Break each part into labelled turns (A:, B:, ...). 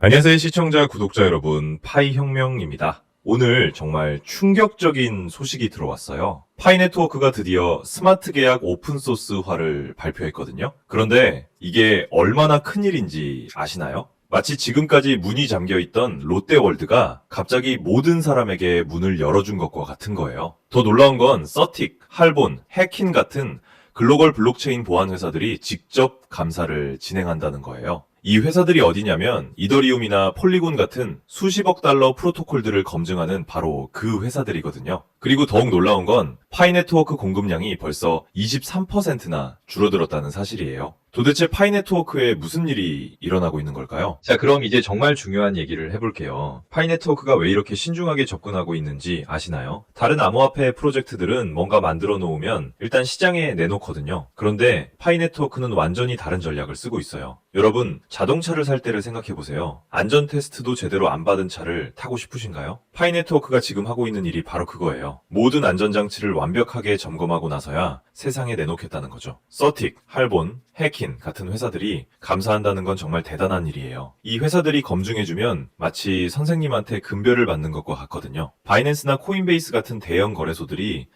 A: 안녕하세요 시청자 구독자 여러분, 파이혁명입니다. 오늘 정말 충격적인 소식이 들어왔어요. 파이네트워크가 드디어 스마트 계약 오픈소스화를 발표했거든요. 그런데 이게 얼마나 큰일인지 아시나요? 마치 지금까지 문이 잠겨있던 롯데월드가 갑자기 모든 사람에게 문을 열어준 것과 같은 거예요. 더 놀라운 건 서틱, 할본, 해킨 같은 글로벌 블록체인 보안 회사들이 직접 감사를 진행한다는 거예요. 이 회사들이 어디냐면 이더리움이나 폴리곤 같은 수십억 달러 프로토콜들을 검증하는 바로 그 회사들이거든요. 그리고 더욱 놀라운 건 파이네트워크 공급량이 벌써 23%나 줄어들었다는 사실이에요. 도대체 파이네트워크에 무슨 일이 일어나고 있는 걸까요? 자, 그럼 이제 정말 중요한 얘기를 해볼게요. 파이네트워크가 왜 이렇게 신중하게 접근하고 있는지 아시나요? 다른 암호화폐 프로젝트들은 뭔가 만들어 놓으면 일단 시장에 내놓거든요. 그런데 파이네트워크는 완전히 다른 전략을 쓰고 있어요. 여러분, 자동차를 살 때를 생각해보세요. 안전 테스트도 제대로 안 받은 차를 타고 싶으신가요? 파이네트워크가 지금 하고 있는 일이 바로 그거예요. 모든 안전장치를 완벽하게 점검하고 나서야 세상에 내놓겠다는 거죠. 서틱, 할본, 해킨 같은 회사들이 감사한다는 건 정말 대단한 일이에요. 이 회사들이 검증해주면 마치 선생님한테 금별을 받는 것과 같거든요. 바이낸스나 코인베이스 같은 대형 거래소들이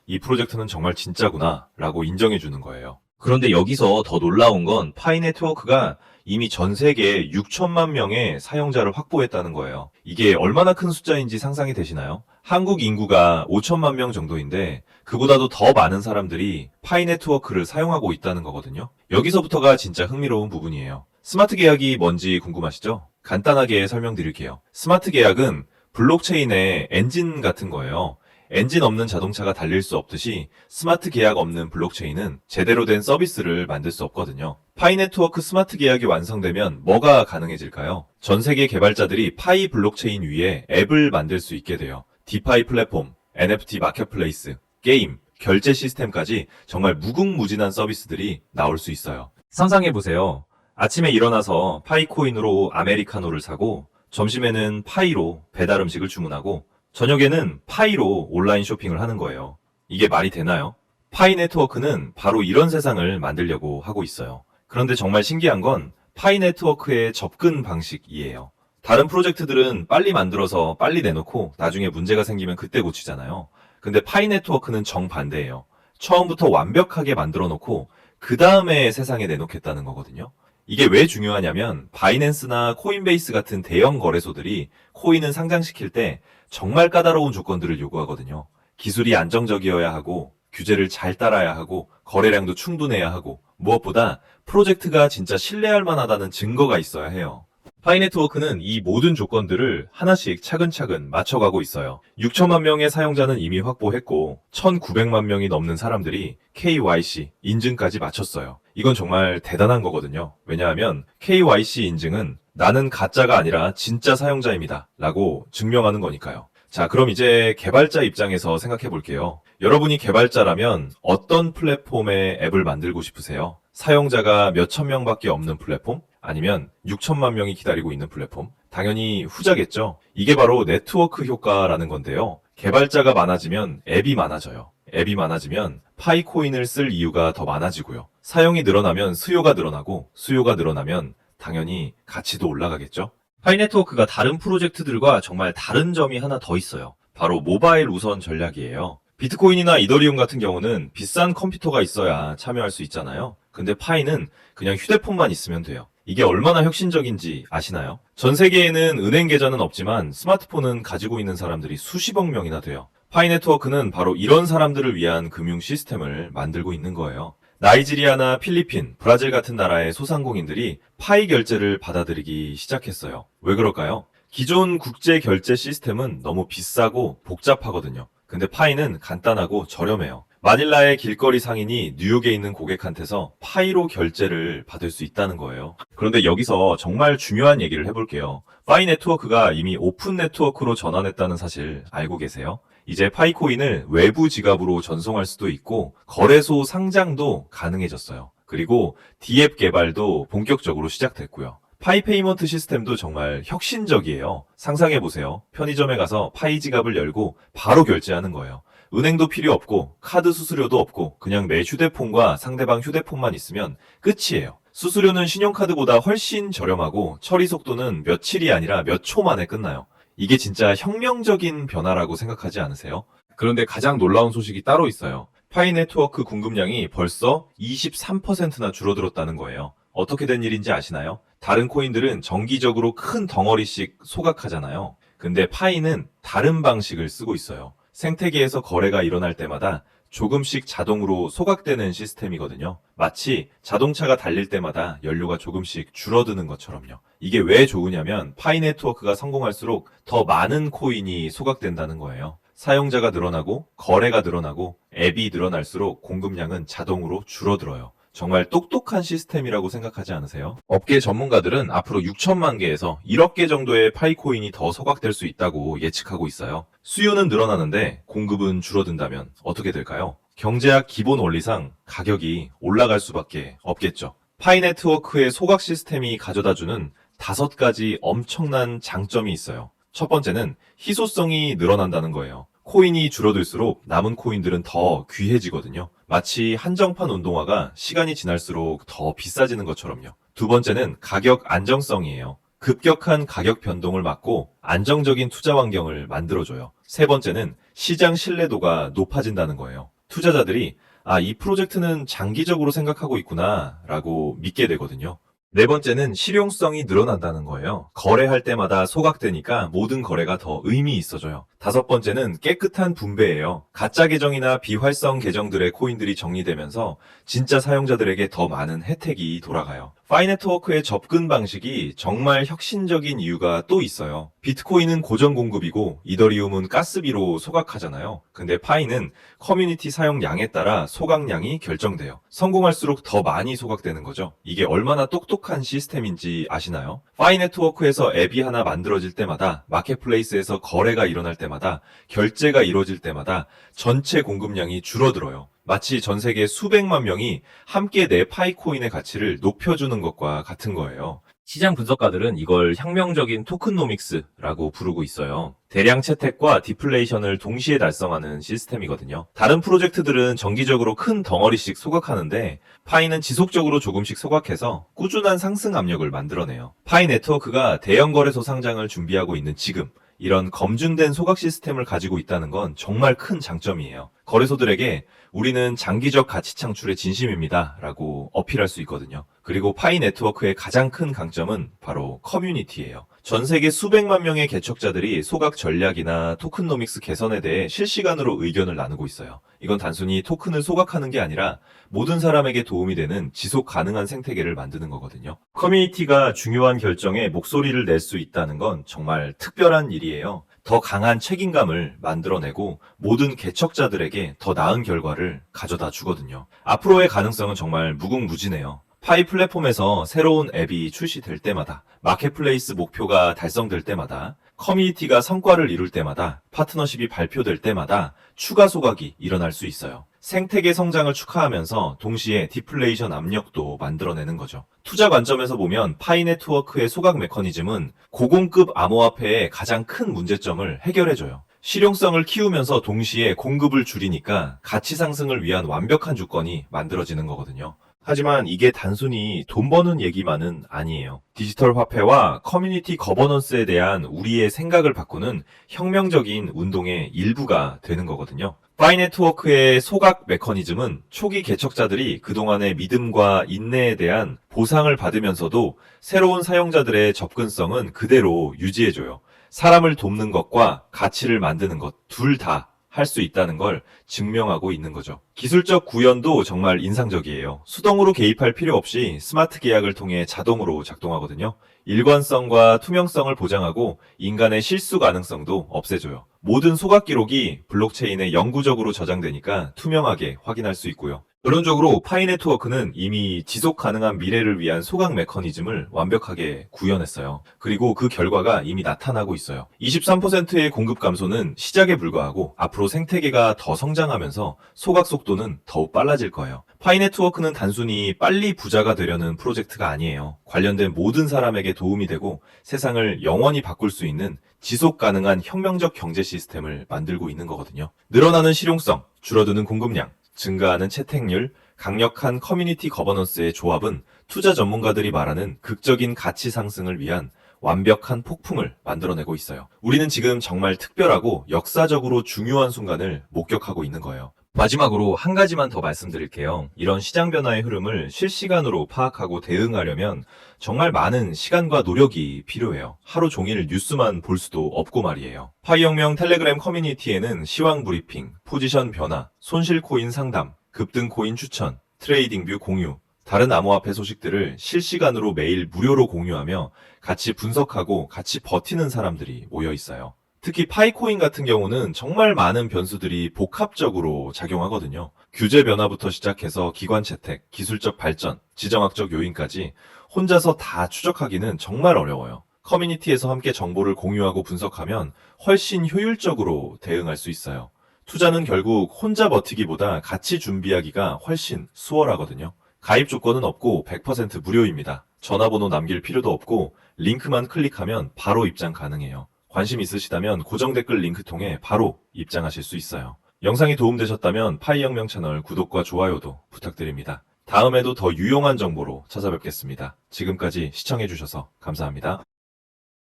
A: 이 프로젝트는 정말 진짜구나 라고 인정해주는 거예요. 그런데 여기서 더 놀라운 건 파이네트워크가 이미 전 세계에 6천만 명의 사용자를 확보했다는 거예요. 이게 얼마나 큰 숫자인지 상상이 되시나요? 한국 인구가 5천만 명 정도인데 그보다도 더 많은 사람들이 파이네트워크를 사용하고 있다는 거거든요. 여기서부터가 진짜 흥미로운 부분이에요. 스마트 계약이 뭔지 궁금하시죠? 간단하게 설명드릴게요. 스마트 계약은 블록체인의 엔진 같은 거예요. 엔진 없는 자동차가 달릴 수 없듯이 스마트 계약 없는 블록체인은 제대로 된 서비스를 만들 수 없거든요. 파이네트워크 스마트 계약이 완성되면 뭐가 가능해질까요? 전 세계 개발자들이 파이 블록체인 위에 앱을 만들 수 있게 돼요. 디파이 플랫폼, NFT 마켓플레이스, 게임, 결제 시스템까지 정말 무궁무진한 서비스들이 나올 수 있어요. 상상해보세요. 아침에 일어나서 파이코인으로 아메리카노를 사고 점심에는 파이로 배달 음식을 주문하고 저녁에는 파이로 온라인 쇼핑을 하는 거예요. 이게 말이 되나요? 파이 네트워크는 바로 이런 세상을 만들려고 하고 있어요. 그런데 정말 신기한 건 파이 네트워크의 접근 방식이에요. 다른 프로젝트들은 빨리 만들어서 빨리 내놓고 나중에 문제가 생기면 그때 고치잖아요. 근데 파이 네트워크는 정반대예요. 처음부터 완벽하게 만들어 놓고 그 다음에 세상에 내놓겠다는 거거든요. 이게 왜 중요하냐면 바이낸스나 코인베이스 같은 대형 거래소들이 코인을 상장시킬 때 정말 까다로운 조건들을 요구하거든요. 기술이 안정적이어야 하고 규제를 잘 따라야 하고 거래량도 충분해야 하고 무엇보다 프로젝트가 진짜 신뢰할 만하다는 증거가 있어야 해요. 파이네트워크는 이 모든 조건들을 하나씩 차근차근 맞춰가고 있어요. 6천만 명의 사용자는 이미 확보했고 1,900만 명이 넘는 사람들이 KYC 인증까지 마쳤어요. 이건 정말 대단한 거거든요. 왜냐하면 KYC 인증은 나는 가짜가 아니라 진짜 사용자입니다 라고 증명하는 거니까요. 자, 그럼 이제 개발자 입장에서 생각해 볼게요. 여러분이 개발자라면 어떤 플랫폼의 앱을 만들고 싶으세요? 사용자가 몇천 명밖에 없는 플랫폼? 아니면 6천만 명이 기다리고 있는 플랫폼? 당연히 후자겠죠. 이게 바로 네트워크 효과라는 건데요. 개발자가 많아지면 앱이 많아져요. 앱이 많아지면 파이코인을 쓸 이유가 더 많아지고요. 사용이 늘어나면 수요가 늘어나고 수요가 늘어나면 당연히 가치도 올라가겠죠. 파이네트워크가 다른 프로젝트들과 정말 다른 점이 하나 더 있어요. 바로 모바일 우선 전략이에요. 비트코인이나 이더리움 같은 경우는 비싼 컴퓨터가 있어야 참여할 수 있잖아요. 근데 파이는 그냥 휴대폰만 있으면 돼요. 이게 얼마나 혁신적인지 아시나요? 전 세계에는 은행 계좌는 없지만 스마트폰은 가지고 있는 사람들이 수십억 명이나 돼요. 파이 네트워크는 바로 이런 사람들을 위한 금융 시스템을 만들고 있는 거예요. 나이지리아나 필리핀, 브라질 같은 나라의 소상공인들이 파이 결제를 받아들이기 시작했어요. 왜 그럴까요? 기존 국제 결제 시스템은 너무 비싸고 복잡하거든요. 근데 파이는 간단하고 저렴해요. 마닐라의 길거리 상인이 뉴욕에 있는 고객한테서 파이로 결제를 받을 수 있다는 거예요. 그런데 여기서 정말 중요한 얘기를 해볼게요. 파이 네트워크가 이미 오픈 네트워크로 전환했다는 사실 알고 계세요? 이제 파이코인을 외부 지갑으로 전송할 수도 있고 거래소 상장도 가능해졌어요. 그리고 D앱 개발도 본격적으로 시작됐고요. 파이 페이먼트 시스템도 정말 혁신적이에요. 상상해보세요. 편의점에 가서 파이 지갑을 열고 바로 결제하는 거예요. 은행도 필요 없고 카드 수수료도 없고 그냥 내 휴대폰과 상대방 휴대폰만 있으면 끝이에요. 수수료는 신용카드보다 훨씬 저렴하고 처리 속도는 며칠이 아니라 몇 초 만에 끝나요. 이게 진짜 혁명적인 변화라고 생각하지 않으세요? 그런데 가장 놀라운 소식이 따로 있어요. 파이 네트워크 공급량이 벌써 23%나 줄어들었다는 거예요. 어떻게 된 일인지 아시나요? 다른 코인들은 정기적으로 큰 덩어리씩 소각하잖아요. 근데 파이는 다른 방식을 쓰고 있어요. 생태계에서 거래가 일어날 때마다 조금씩 자동으로 소각되는 시스템이거든요. 마치 자동차가 달릴 때마다 연료가 조금씩 줄어드는 것처럼요. 이게 왜 좋으냐면 파이 네트워크가 성공할수록 더 많은 코인이 소각된다는 거예요. 사용자가 늘어나고 거래가 늘어나고 앱이 늘어날수록 공급량은 자동으로 줄어들어요. 정말 똑똑한 시스템이라고 생각하지 않으세요? 업계 전문가들은 앞으로 6천만 개에서 1억 개 정도의 파이코인이 더 소각될 수 있다고 예측하고 있어요. 수요는 늘어나는데 공급은 줄어든다면 어떻게 될까요? 경제학 기본 원리상 가격이 올라갈 수밖에 없겠죠. 파이 네트워크의 소각 시스템이 가져다주는 5가지 엄청난 장점이 있어요. 첫 번째는 희소성이 늘어난다는 거예요. 코인이 줄어들수록 남은 코인들은 더 귀해지거든요. 마치 한정판 운동화가 시간이 지날수록 더 비싸지는 것처럼요. 두 번째는 가격 안정성이에요. 급격한 가격 변동을 막고 안정적인 투자 환경을 만들어줘요. 세 번째는 시장 신뢰도가 높아진다는 거예요. 투자자들이 이 프로젝트는 장기적으로 생각하고 있구나 라고 믿게 되거든요. 네 번째는 실용성이 늘어난다는 거예요. 거래할 때마다 소각되니까 모든 거래가 더 의미 있어져요. 다섯 번째는 깨끗한 분배예요. 가짜 계정이나 비활성 계정들의 코인들이 정리되면서 진짜 사용자들에게 더 많은 혜택이 돌아가요. 파이 네트워크의 접근 방식이 정말 혁신적인 이유가 또 있어요. 비트코인은 고정 공급이고 이더리움은 가스비로 소각하잖아요. 근데 파이는 커뮤니티 사용량에 따라 소각량이 결정돼요. 성공할수록 더 많이 소각되는 거죠. 이게 얼마나 똑똑한 시스템인지 아시나요? 파이 네트워크에서 앱이 하나 만들어질 때마다, 마켓플레이스에서 거래가 일어날 때마다, 결제가 이루어질 때마다 전체 공급량이 줄어들어요. 마치 전 세계 수백만 명이 함께 내 파이코인의 가치를 높여주는 것과 같은 거예요. 시장 분석가들은 이걸 혁명적인 토큰노믹스라고 부르고 있어요. 대량 채택과 디플레이션을 동시에 달성하는 시스템이거든요. 다른 프로젝트들은 정기적으로 큰 덩어리씩 소각하는데 파이는 지속적으로 조금씩 소각해서 꾸준한 상승 압력을 만들어내요. 파이 네트워크가 대형 거래소 상장을 준비하고 있는 지금 이런 검증된 소각 시스템을 가지고 있다는 건 정말 큰 장점이에요. 거래소들에게 우리는 장기적 가치 창출에 진심입니다 라고 어필할 수 있거든요. 그리고 파이 네트워크의 가장 큰 강점은 바로 커뮤니티예요. 전 세계 수백만 명의 개척자들이 소각 전략이나 토큰노믹스 개선에 대해 실시간으로 의견을 나누고 있어요. 이건 단순히 토큰을 소각하는 게 아니라 모든 사람에게 도움이 되는 지속 가능한 생태계를 만드는 거거든요. 커뮤니티가 중요한 결정에 목소리를 낼 수 있다는 건 정말 특별한 일이에요. 더 강한 책임감을 만들어내고 모든 개척자들에게 더 나은 결과를 가져다 주거든요. 앞으로의 가능성은 정말 무궁무진해요. 파이 플랫폼에서 새로운 앱이 출시될 때마다, 마켓플레이스 목표가 달성될 때마다, 커뮤니티가 성과를 이룰 때마다, 파트너십이 발표될 때마다 추가 소각이 일어날 수 있어요. 생태계 성장을 축하하면서 동시에 디플레이션 압력도 만들어내는 거죠. 투자 관점에서 보면 파이 네트워크의 소각 메커니즘은 고공급 암호화폐의 가장 큰 문제점을 해결해줘요. 실용성을 키우면서 동시에 공급을 줄이니까 가치 상승을 위한 완벽한 조건이 만들어지는 거거든요. 하지만 이게 단순히 돈 버는 얘기만은 아니에요. 디지털 화폐와 커뮤니티 거버넌스에 대한 우리의 생각을 바꾸는 혁명적인 운동의 일부가 되는 거거든요. 파이 네트워크의 소각 메커니즘은 초기 개척자들이 그동안의 믿음과 인내에 대한 보상을 받으면서도 새로운 사용자들의 접근성은 그대로 유지해줘요. 사람을 돕는 것과 가치를 만드는 것 둘 다 할 수 있다는 걸 증명하고 있는 거죠. 기술적 구현도 정말 인상적이에요. 수동으로 개입할 필요 없이 스마트 계약을 통해 자동으로 작동하거든요. 일관성과 투명성을 보장하고 인간의 실수 가능성도 없애줘요. 모든 소각 기록이 블록체인에 영구적으로 저장되니까 투명하게 확인할 수 있고요. 결론적으로 파이 네트워크는 이미 지속 가능한 미래를 위한 소각 메커니즘을 완벽하게 구현했어요. 그리고 그 결과가 이미 나타나고 있어요. 23%의 공급 감소는 시작에 불과하고 앞으로 생태계가 더 성장하면서 소각 속도는 더욱 빨라질 거예요. 파이 네트워크는 단순히 빨리 부자가 되려는 프로젝트가 아니에요. 관련된 모든 사람에게 도움이 되고 세상을 영원히 바꿀 수 있는 지속 가능한 혁명적 경제 시스템을 만들고 있는 거거든요. 늘어나는 실용성, 줄어드는 공급량, 증가하는 채택률, 강력한 커뮤니티 거버넌스의 조합은 투자 전문가들이 말하는 극적인 가치 상승을 위한 완벽한 폭풍을 만들어내고 있어요. 우리는 지금 정말 특별하고 역사적으로 중요한 순간을 목격하고 있는 거예요. 마지막으로 한 가지만 더 말씀드릴게요. 이런 시장 변화의 흐름을 실시간으로 파악하고 대응하려면 정말 많은 시간과 노력이 필요해요. 하루 종일 뉴스만 볼 수도 없고 말이에요. 파이혁명 텔레그램 커뮤니티에는 시황 브리핑, 포지션 변화, 손실 코인 상담, 급등 코인 추천, 트레이딩 뷰 공유, 다른 암호화폐 소식들을 실시간으로 매일 무료로 공유하며 같이 분석하고 같이 버티는 사람들이 모여 있어요. 특히 파이코인 같은 경우는 정말 많은 변수들이 복합적으로 작용하거든요. 규제 변화부터 시작해서 기관 채택, 기술적 발전, 지정학적 요인까지 혼자서 다 추적하기는 정말 어려워요. 커뮤니티에서 함께 정보를 공유하고 분석하면 훨씬 효율적으로 대응할 수 있어요. 투자는 결국 혼자 버티기보다 같이 준비하기가 훨씬 수월하거든요. 가입 조건은 없고 100% 무료입니다. 전화번호 남길 필요도 없고 링크만 클릭하면 바로 입장 가능해요. 관심 있으시다면 고정 댓글 링크 통해 바로 입장하실 수 있어요. 영상이 도움되셨다면 파이혁명 채널 구독과 좋아요도 부탁드립니다. 다음에도 더 유용한 정보로 찾아뵙겠습니다. 지금까지 시청해주셔서 감사합니다.